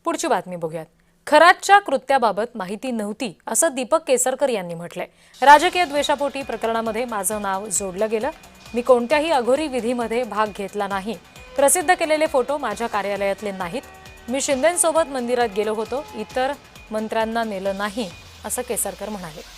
पुढची बातमी बघूयात। खरातच्या कृत्याबाबत माहिती नव्हती असं दीपक केसरकर यांनी म्हटलंय। राजकीय द्वेषापोटी प्रकरणामध्ये माझं नाव जोडलं गेलं। मी कोणत्याही अघोरी विधीमध्ये भाग घेतला नाही। प्रसिद्ध केलेले फोटो माझ्या कार्यालयातले नाहीत। मी शिंदेंसोबत मंदिरात गेलो होतो, इतर मंत्र्यांना नेलं नाही असं केसरकर म्हणाले।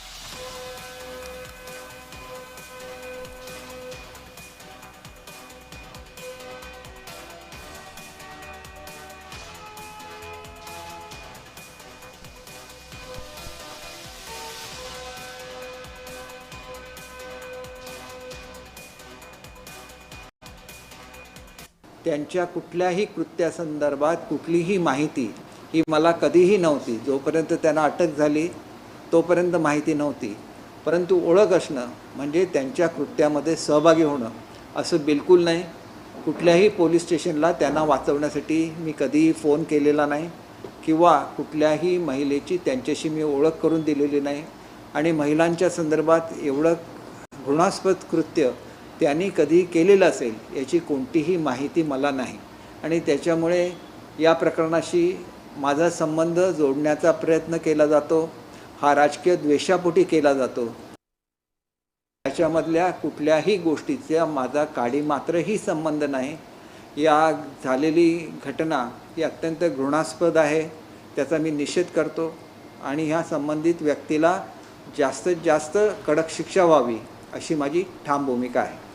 त्यांच्या कुठल्याही कृत्यासंदर्भात कुठलीही माहिती ही मला कधीही नव्हती। जोपर्यंत त्यांना अटक झाली तोपर्यंत माहिती नव्हती, परंतु ओळख असणं म्हणजे त्यांच्या कृत्यामध्ये सहभागी होणं असं बिलकुल नाही। कुठल्याही पोलीस स्टेशनला त्यांना वाचवण्यासाठी मी कधीही फोन केलेला नाही किंवा कुठल्याही महिलेची त्यांच्याशी मी ओळख करून दिलेली नाही। आणि महिलांच्या संदर्भात एवढं घृणास्पद कृत्य त्यांनी कधी केलेलं असेल याची कोणतीही माहिती मला नाही। आणि त्याच्यामुळे या प्रकरणाशी माझा संबंध जोडण्याचा प्रयत्न केला जातो, हा राजकीय द्वेषापोटी केला जातो। त्याच्यामधल्या कुठल्याही गोष्टीचा माझा काडी मात्रही संबंध नाही। या झालेली घटना ही अत्यंत घृणास्पद आहे, त्याचा मी निषेध करतो आणि ह्या संबंधित व्यक्तीला जास्तीत जास्त कडक शिक्षा व्हावी अशी माझी ठाम भूमिका आहे।